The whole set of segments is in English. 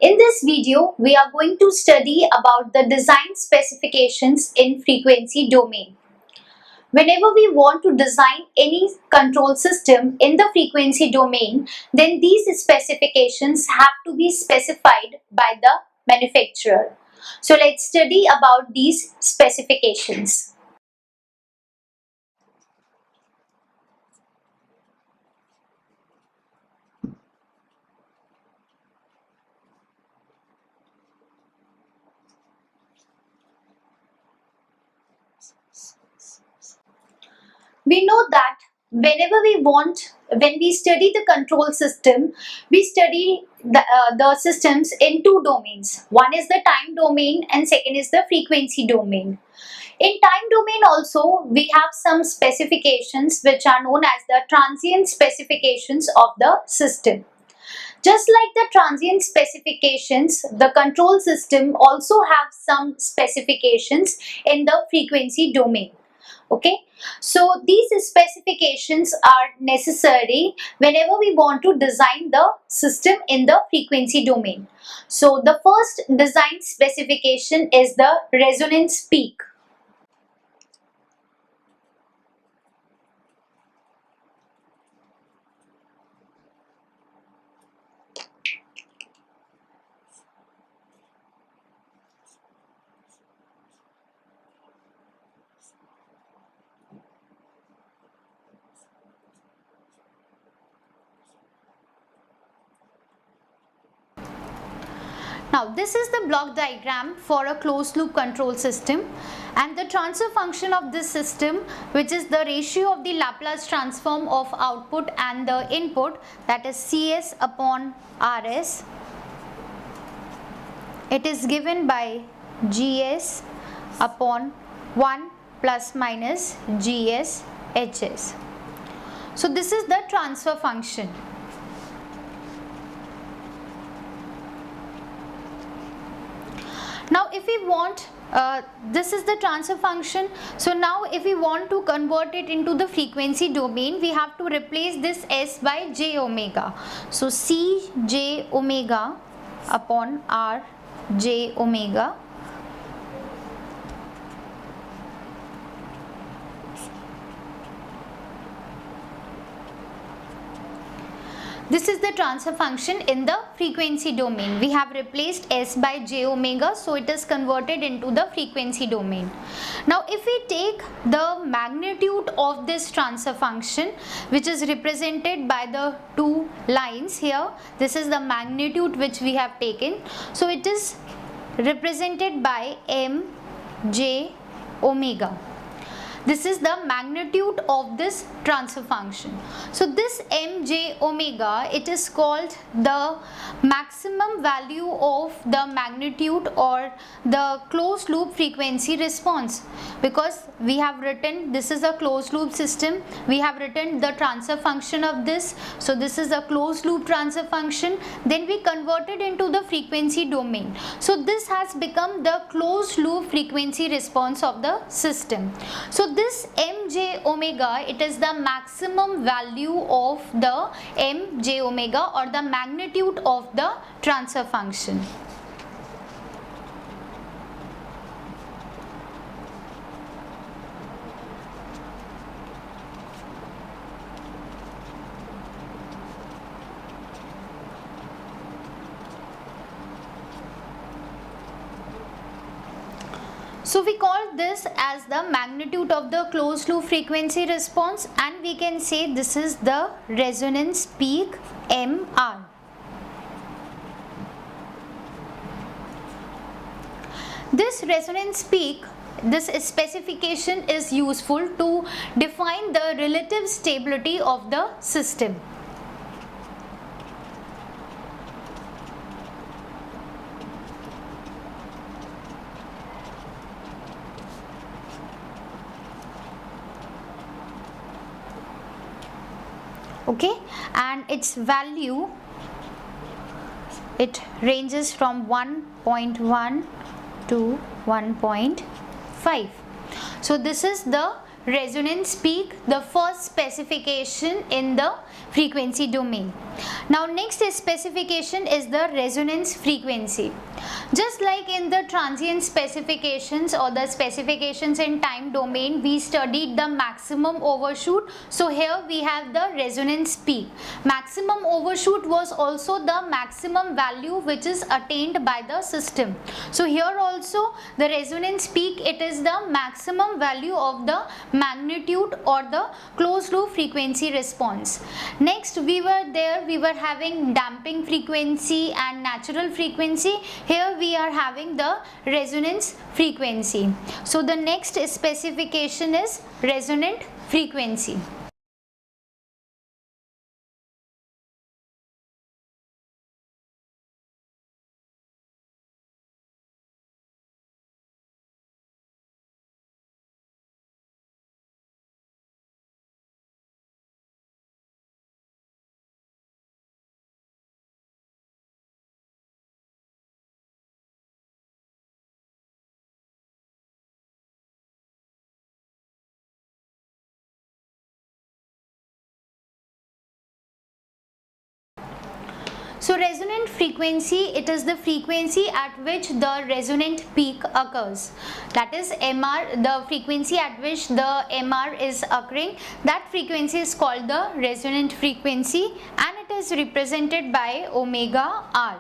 In this video, we are going to study about the design specifications in frequency domain. Whenever we want to design any control system in the frequency domain, then these specifications have to be specified by the manufacturer. So let's study about these specifications. We know that when we study the control system, we study the systems in two domains. One is the time domain and second is the frequency domain. In time domain also, we have some specifications which are known as the transient specifications of the system. Just like the transient specifications, the control system also have some specifications in the frequency domain. Okay, so these specifications are necessary whenever we want to design the system in the frequency domain. So the first design specification is the resonance peak. Now this is the block diagram for a closed loop control system, and the transfer function of this system, which is the ratio of the Laplace transform of output and the input, that is Cs upon Rs. It is given by Gs upon 1 plus minus Gs Hs. So this is the transfer function. Now if we want, this is the transfer function. So now if we want to convert it into the frequency domain, we have to replace this S by j omega. So C j omega upon R j omega. This is the transfer function in the frequency domain. We have replaced S by j omega, so it is converted into the frequency domain. Now if we take the magnitude of this transfer function, which is represented by the two lines here, this is the magnitude which we have taken. So it is represented by m j omega. This is the magnitude of this transfer function. So this mj omega, it is called the maximum value of the magnitude or the closed loop frequency response, because we have written this is a closed loop system, we have written the transfer function of this. So this is a closed loop transfer function, then we converted into the frequency domain. So this has become the closed loop frequency response of the system. So this mj omega, it is the maximum value of the mj omega or the magnitude of the transfer function. So we call this as the magnitude of the closed loop frequency response, and we can say this is the resonance peak MR. This resonance peak, this specification is useful to define the relative stability of the system. Okay, and its value, it ranges from 1.1 to 1.5. So this is the resonance peak, the first specification in the frequency domain. Now next specification is the resonance frequency. Just like in the transient specifications or the specifications in time domain, we studied the maximum overshoot. So here we have the resonance peak. Maximum overshoot was also the maximum value which is attained by the system. So here also the resonance peak, it is the maximum value of the magnitude or the closed loop frequency response. Next we were having damping frequency and natural frequency. Here we are having the resonance frequency. So the next specification is resonant frequency. So resonant frequency, it is the frequency at which the resonant peak occurs. That is MR, the frequency at which the MR is occurring. That frequency is called the resonant frequency and it is represented by omega R.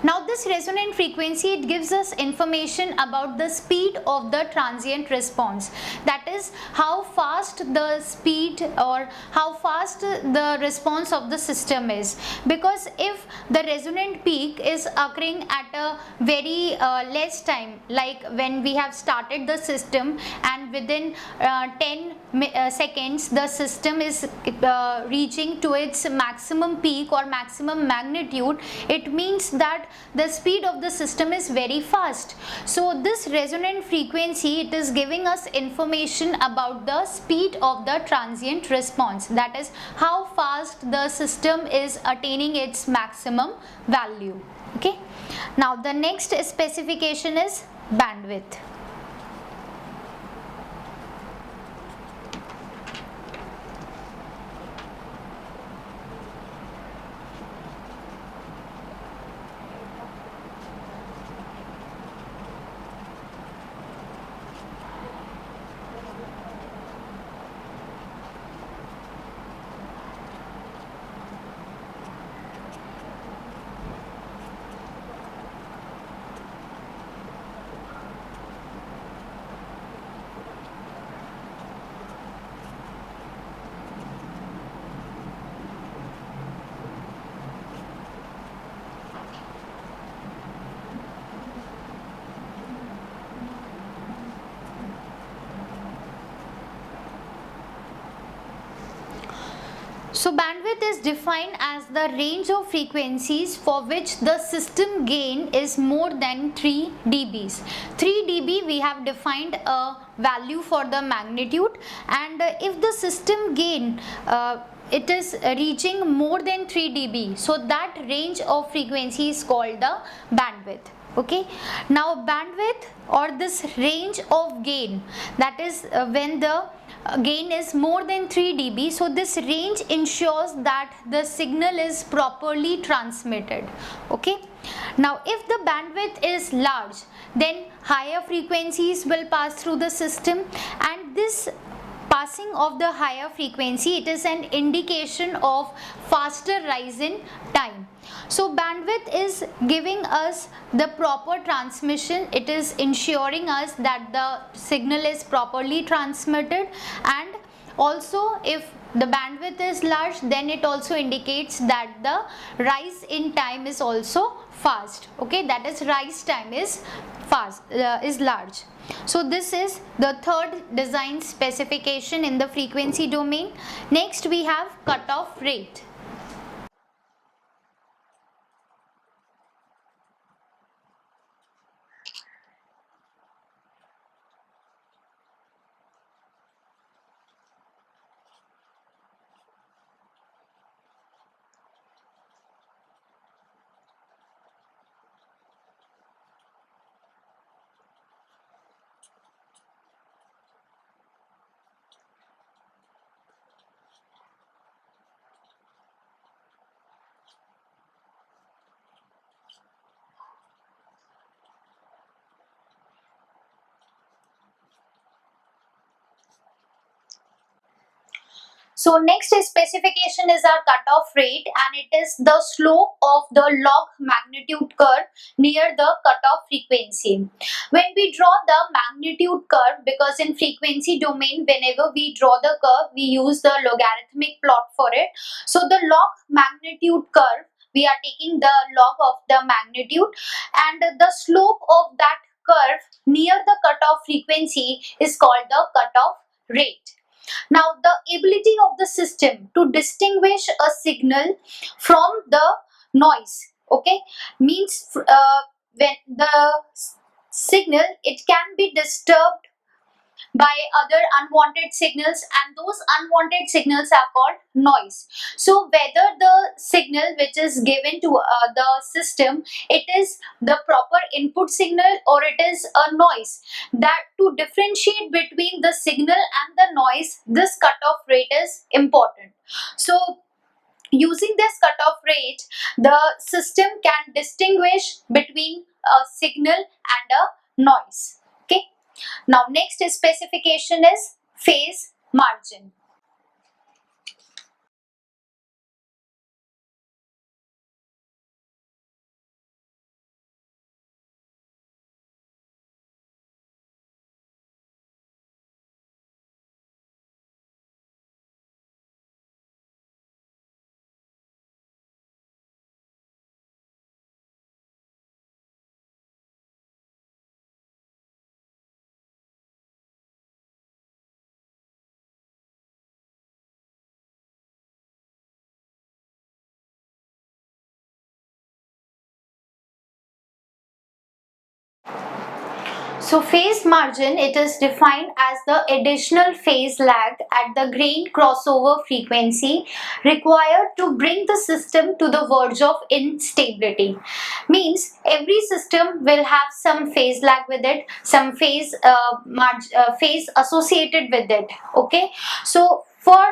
Now this resonant frequency, it gives us information about the speed of the transient response. That is how fast the speed or how fast the response of the system is. Because if the resonant peak is occurring at a very less time, like when we have started the system and within 10 seconds the system is reaching to its maximum peak or maximum magnitude, it means that the speed of the system is very fast. So this resonant frequency, it is giving us information about the speed of the transient response. That is how fast the system is attaining its maximum value. Okay. Now the next specification is bandwidth. So bandwidth is defined as the range of frequencies for which the system gain is more than 3 dBs. 3 dB we have defined a value for the magnitude, and if the system gain it is reaching more than 3 dB, so that range of frequency is called the bandwidth. Okay, now bandwidth or this range of gain, that is when the gain is more than 3 dB, so this range ensures that the signal is properly transmitted. Okay, now if the bandwidth is large, then higher frequencies will pass through the system, and this passing of the higher frequency, it is an indication of faster rise in time. So bandwidth is giving us the proper transmission, it is ensuring us that the signal is properly transmitted, and also if the bandwidth is large, then it also indicates that the rise in time is also fast. Okay, that is rise time is fast, is large. So this is the third design specification in the frequency domain. Next we have cutoff rate. So next specification is our cutoff rate, and it is the slope of the log magnitude curve near the cutoff frequency. When we draw the magnitude curve, because in frequency domain whenever we draw the curve we use the logarithmic plot for it. So the log magnitude curve, we are taking the log of the magnitude, and the slope of that curve near the cutoff frequency is called the cutoff rate. Now the ability of the system to distinguish a signal from the noise, okay, means when the signal, it can be disturbed by other unwanted signals, and those unwanted signals are called noise. So whether the signal which is given to the system, it is the proper input signal or it is a noise, that to differentiate between the signal and the noise, this cutoff rate is important. So using this cutoff rate, the system can distinguish between a signal and a noise. Okay. Now next specification is phase margin. So phase margin, it is defined as the additional phase lag at the gain crossover frequency required to bring the system to the verge of instability. Means every system will have some phase lag with it, some phase associated with it. Okay, so for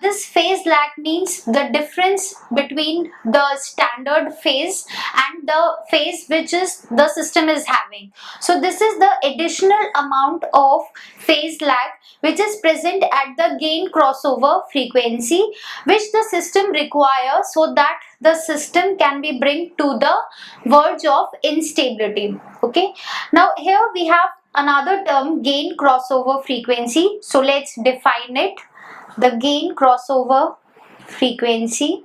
this phase lag means the difference between the standard phase and the phase which is the system is having. So this is the additional amount of phase lag which is present at the gain crossover frequency, which the system requires so that the system can be bring to the verge of instability. Okay, now here we have another term, gain crossover frequency. So let's define it. The gain crossover frequency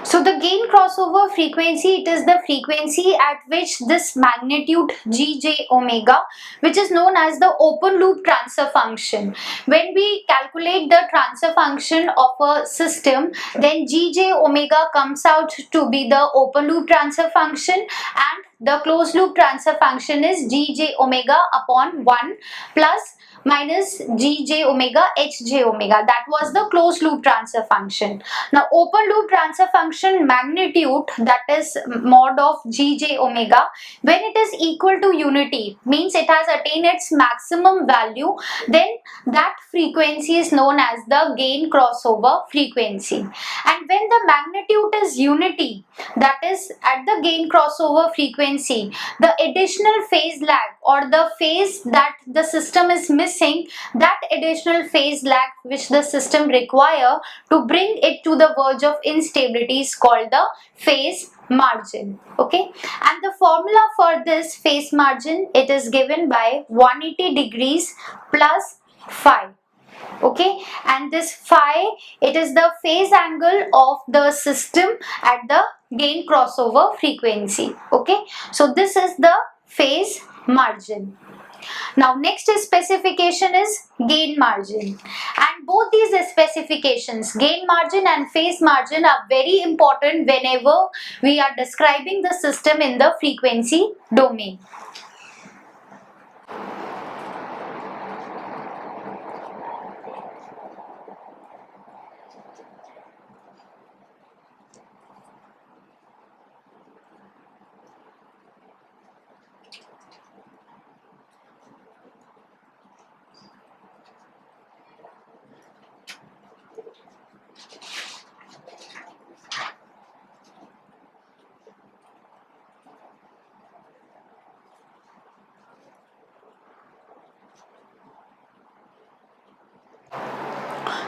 So the gain crossover frequency, it is the frequency at which this magnitude Gj omega, which is known as the open loop transfer function. When we calculate the transfer function of a system, then Gj omega comes out to be the open loop transfer function, and the closed loop transfer function is Gj omega upon 1 plus minus Gj omega Hj omega. That was the closed loop transfer function. Now open loop transfer function magnitude, that is mod of Gj omega, when it is equal to unity, means it has attained its maximum value, then that frequency is known as the gain crossover frequency. And when the magnitude is unity, that is at the gain crossover frequency, the additional phase lag or the phase that the system is missing, that additional phase lag which the system require to bring it to the verge of instability is called the phase margin. Okay, and the formula for this phase margin, it is given by 180 degrees plus phi. Okay, and this phi, it is the phase angle of the system at the gain crossover frequency. Okay, so this is the phase margin. Now next specification is gain margin, and both these specifications, gain margin and phase margin, are very important whenever we are describing the system in the frequency domain.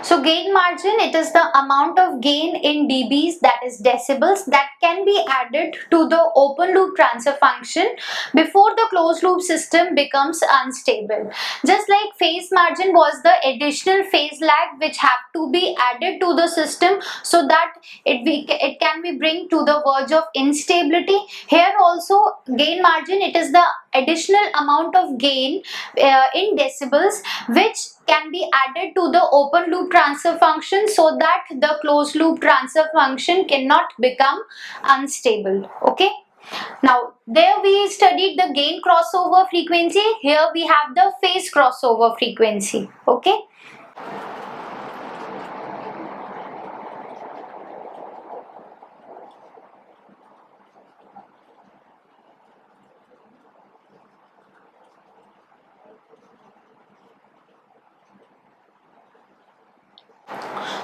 So gain margin, it is the amount of gain in dBs, that is decibels, that can be added to the open loop transfer function before the closed loop system becomes unstable. Just like phase margin was the additional phase lag which have to be added to the system so that it can be bring to the verge of instability. Here also gain margin, it is the additional amount of gain in decibels which can be added to the open loop transfer function so that the closed loop transfer function cannot become unstable. Okay. Now there we studied the gain crossover frequency. Here we have the phase crossover frequency. Okay.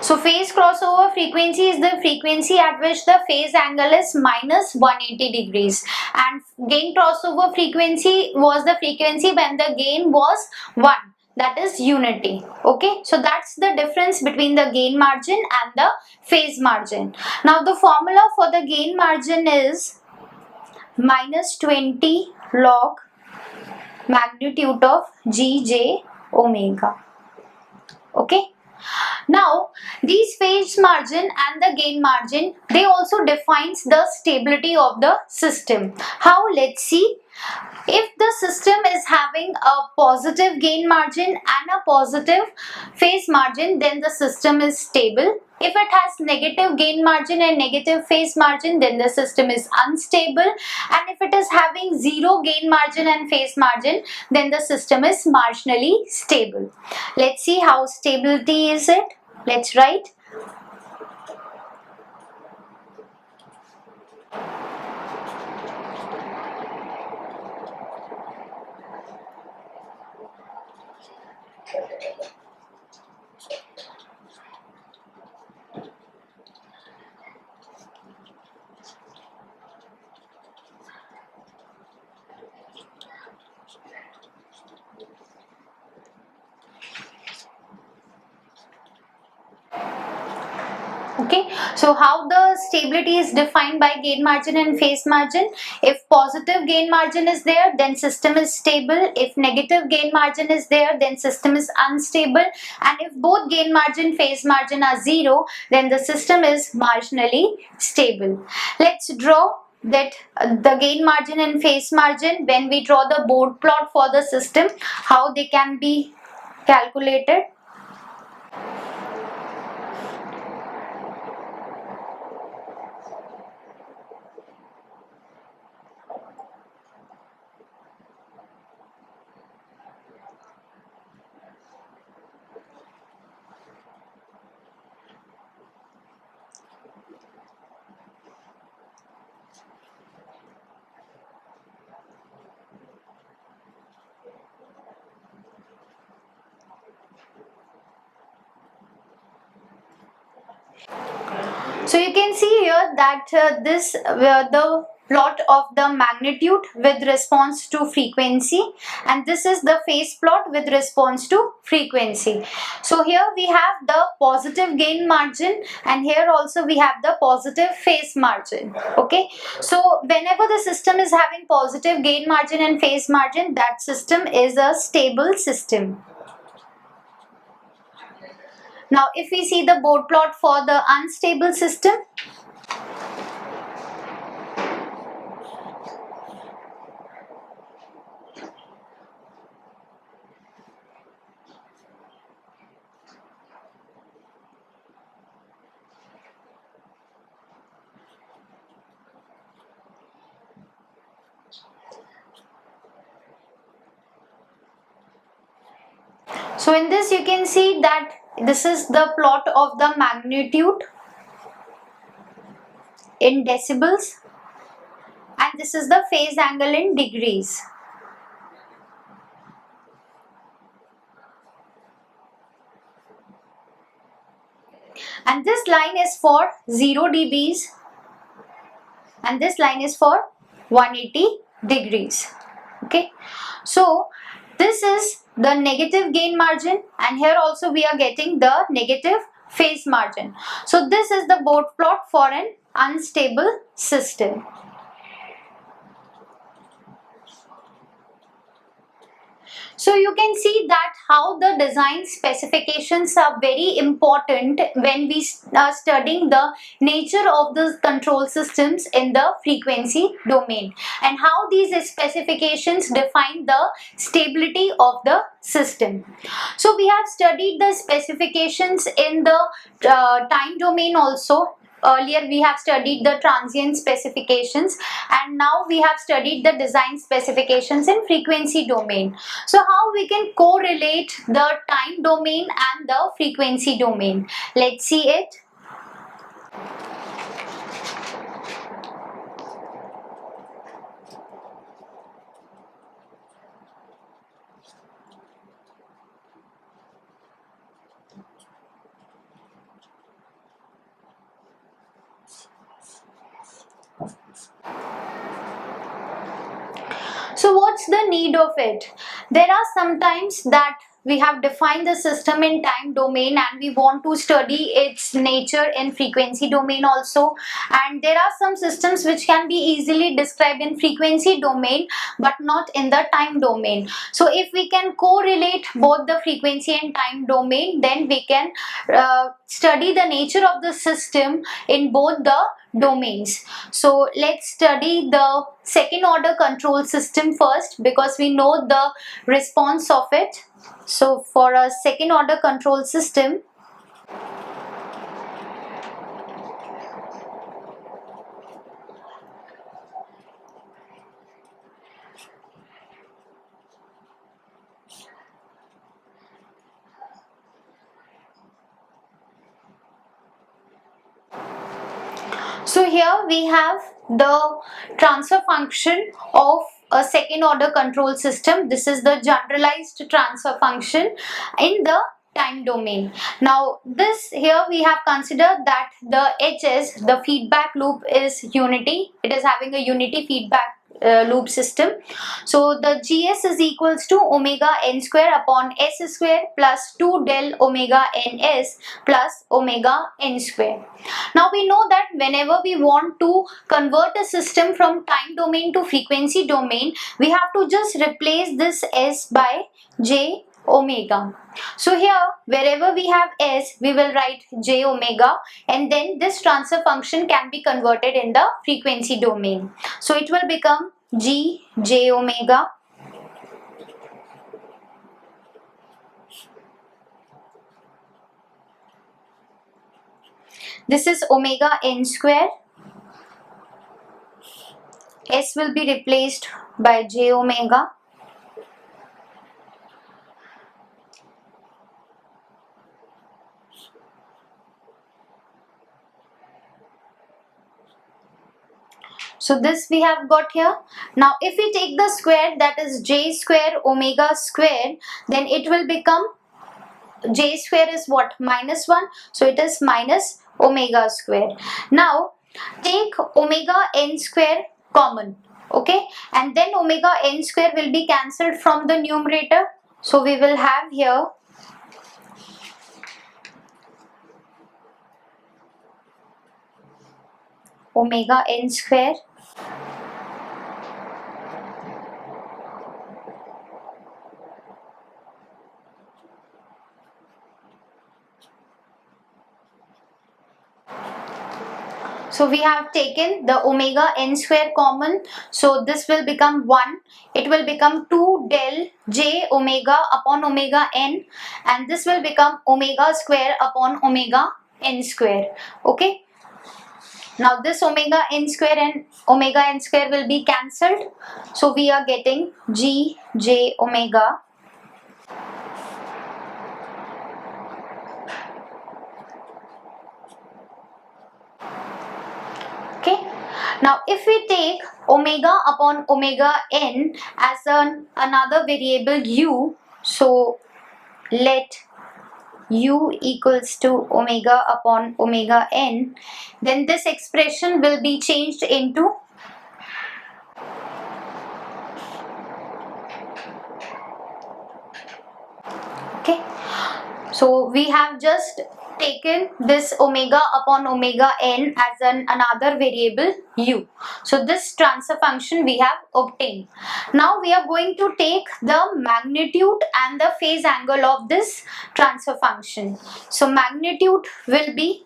So phase crossover frequency is the frequency at which the phase angle is minus 180 degrees, and gain crossover frequency was the frequency when the gain was 1, that is unity. Okay, so that's the difference between the gain margin and the phase margin. Now the formula for the gain margin is minus 20 log magnitude of Gj omega. Okay. Now these phase margin and the gain margin, they also defines the stability of the system. How? Let's see. If the system is having a positive gain margin and a positive phase margin, then the system is stable. If it has negative gain margin and negative phase margin, then the system is unstable. And if it is having zero gain margin and phase margin, then the system is marginally stable. Let's see how stability is it. Let's write. Okay, so how the stability is defined by gain margin and phase margin. If positive gain margin is there, then system is stable. If negative gain margin is there, then system is unstable. And if both gain margin, phase margin are zero, then the system is marginally stable. Let's draw that the gain margin and phase margin when we draw the board plot for the system, how they can be calculated. So you can see here that the plot of the magnitude with response to frequency, and this is the phase plot with response to frequency. So here we have the positive gain margin, and here also we have the positive phase margin. Okay, so whenever the system is having positive gain margin and phase margin, that system is a stable system. Now if we see the board plot for the unstable system, so in this you can see that this is the plot of the magnitude in decibels, and this is the phase angle in degrees. And this line is for 0 dBs and this line is for 180 degrees. Okay, so this is the negative gain margin, and here also we are getting the negative phase margin. So this is the board plot for an unstable system. So you can see that how the design specifications are very important when we are studying the nature of the control systems in the frequency domain, and how these specifications define the stability of the system. So we have studied the specifications in the time domain also. Earlier we have studied the transient specifications, and now we have studied the design specifications in frequency domain. So how we can correlate the time domain and the frequency domain? Let's see it. So what's the need of it? There are sometimes that we have defined the system in time domain and we want to study its nature in frequency domain also, and there are some systems which can be easily described in frequency domain but not in the time domain. So if we can correlate both the frequency and time domain, then we can study the nature of the system in both the domains. So let's study the second order control system first, because we know the response of it. So for a second order control system, so here we have the transfer function of a second order control system. This is the generalized transfer function in the time domain. Now this here we have considered that the HS, the feedback loop, is unity. It is having a unity feedback loop system. So the GS is equals to omega n square upon S square plus 2 del omega ns plus omega n square. Now we know that whenever we want to convert a system from time domain to frequency domain, we have to just replace this S by J omega. So here wherever we have S, we will write J omega, and then this transfer function can be converted in the frequency domain. So it will become G J omega this is omega n square. S will be replaced by J omega. So this we have got here. Now if we take the square, that is J square omega square, then it will become, J square is what? Minus 1. So it is minus omega square. Now take omega n square common, okay, and then omega n square will be cancelled from the numerator. So we will have here omega n square So we have taken the omega n square common. So this will become 1. It will become 2 del j omega upon omega n, and this will become omega square upon omega n square. Okay. Now this omega n square and omega n square will be cancelled. So we are getting g j omega. Okay. Now if we take omega upon omega n as another variable u, so let u equals to omega upon omega n, then this expression will be changed into So we have just taken this omega upon omega n as another variable u. So this transfer function we have obtained. Now we are going to take the magnitude and the phase angle of this transfer function. So magnitude will be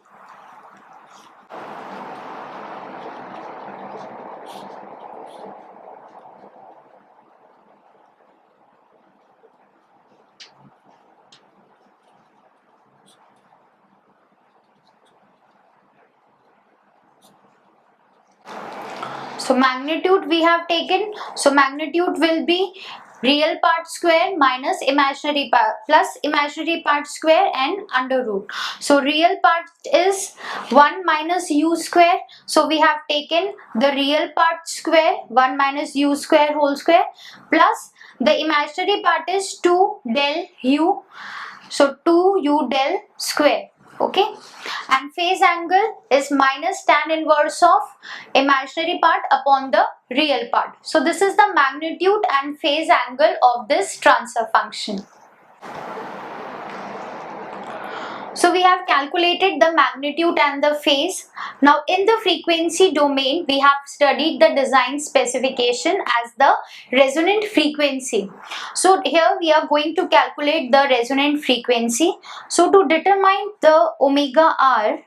magnitude we have taken. So magnitude will be real part square minus imaginary part plus imaginary part square and under root. So real part is 1 minus u square. So we have taken the real part square 1 minus u square whole square plus the imaginary part is 2 del u. So 2 u del square. Okay, and phase angle is minus tan inverse of imaginary part upon the real part. So this is the magnitude and phase angle of this transfer function. So we have calculated the magnitude and the phase. Now in the frequency domain, we have studied the design specification as the resonant frequency. So here we are going to calculate the resonant frequency. So to determine the omega r,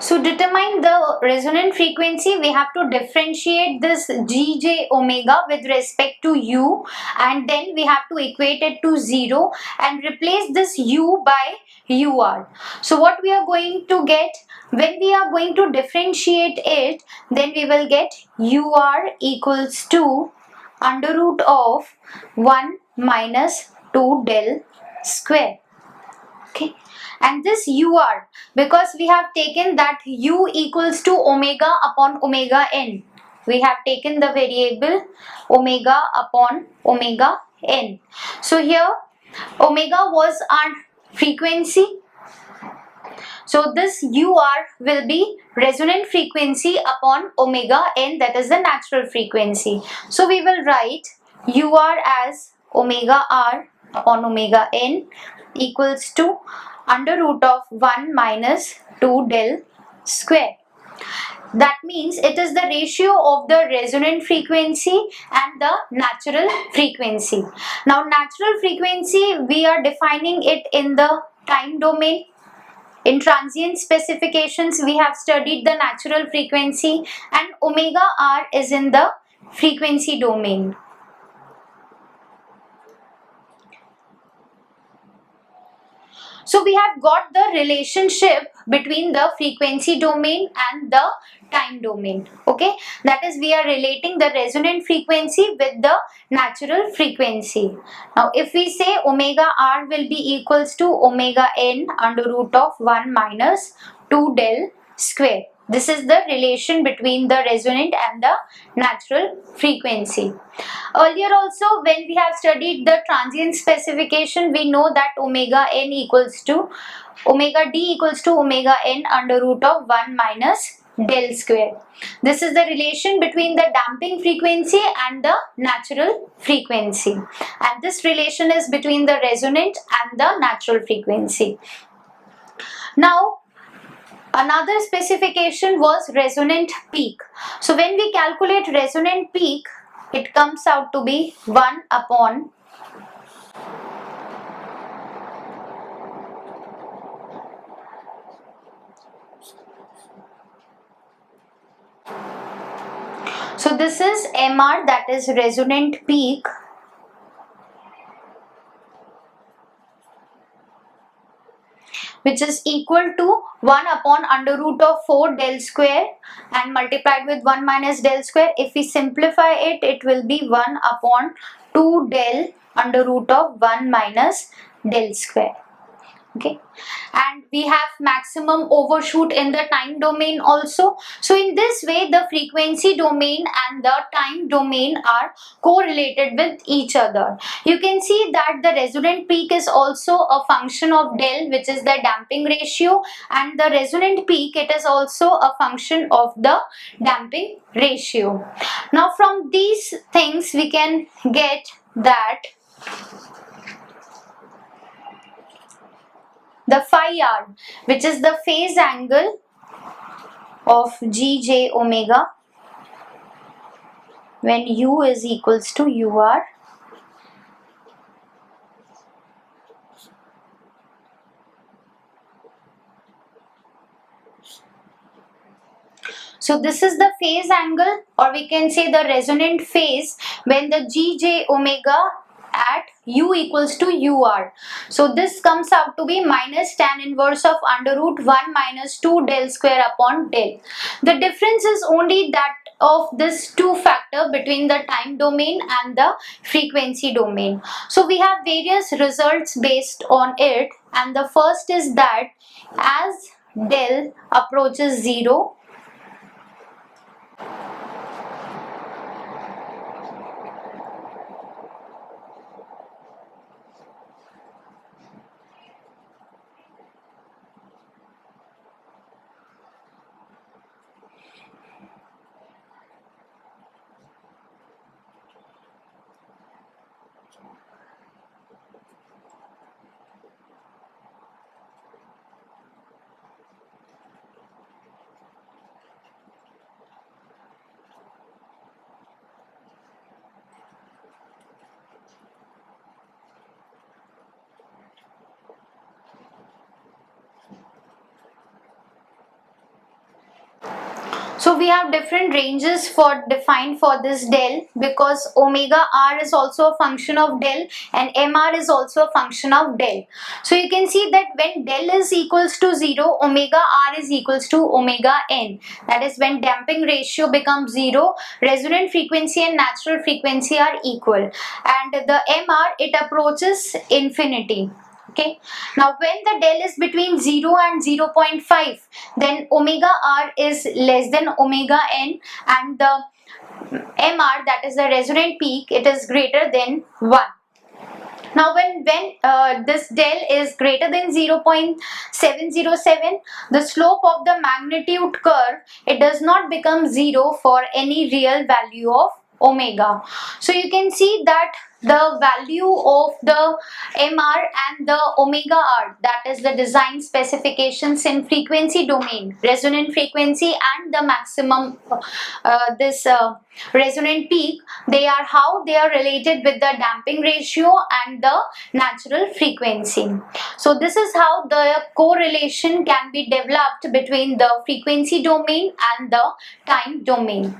so determine the resonant frequency, we have to differentiate this gj omega with respect to u, and then we have to equate it to 0 and replace this u by ur. So what we are going to get when we are going to differentiate it, then we will get ur equals to under root of 1 minus 2 del square. Okay, and this ur, because we have taken that u equals to omega upon omega n, we have taken the variable omega upon omega n. So here omega was our frequency, so this ur will be resonant frequency upon omega n, that is the natural frequency. So we will write ur as omega r upon omega n equals to under root of 1 minus 2 del square. That means it is the ratio of the resonant frequency and the natural frequency. Now natural frequency, we are defining it in the time domain. In transient specifications, we have studied the natural frequency, and omega r is in the frequency domain. So we have got the relationship between the frequency domain and the time domain. Okay, that is, we are relating the resonant frequency with the natural frequency. Now if we say omega r will be equals to omega n under root of 1 minus 2 del square. This is the relation between the resonant and the natural frequency. Earlier also, when we have studied the transient specification, we know that omega n equals to omega d equals to omega n under root of 1 minus del square. This is the relation between the damping frequency and the natural frequency, and this relation is between the resonant and the natural frequency. Now another specification was resonant peak. So when we calculate resonant peak, it comes out to be 1 upon so this is MR, that is resonant peak, which is equal to 1 upon under root of 4 del square and multiplied with 1 minus del square. If we simplify it, it will be 1 upon 2 del under root of 1 minus del square. Okay, and we have maximum overshoot in the time domain also. So in this way, the frequency domain and the time domain are correlated with each other. You can see that the resonant peak is also a function of del, which is the damping ratio, and the resonant peak, it is also a function of the damping ratio. Now from these things we can get that the phi r, which is the phase angle of Gj omega when u is equals to ur, so this is the phase angle, or we can say the resonant phase when the Gj omega at u equals to ur. So this comes out to be minus tan inverse of under root 1 minus 2 del square upon del. The difference is only that of this two factor between the time domain and the frequency domain. So we have various results based on it, and the first is that as del approaches 0, so we have different ranges for defined for this del, because omega r is also a function of del and mr is also a function of del. So you can see that when del is equals to 0, omega r is equals to omega n. That is when damping ratio becomes 0, resonant frequency and natural frequency are equal, and the mr, it approaches infinity. Okay, now when the del is between 0 and 0.5, then omega r is less than omega n, and the mr, that is the resonant peak, it is greater than 1. Now when this del is greater than 0.707, the slope of the magnitude curve, it does not become 0 for any real value of omega. So you can see that the value of the mr and the omega r, that is the design specifications in frequency domain, resonant frequency and the maximum resonant peak, they are how they are related with the damping ratio and the natural frequency. So this is how the correlation can be developed between the frequency domain and the time domain.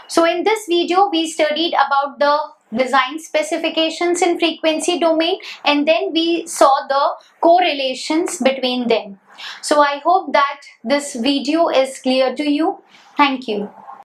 So in this video we studied about the design specifications in frequency domain, and then we saw the correlations between them. So I hope that this video is clear to you. Thank you.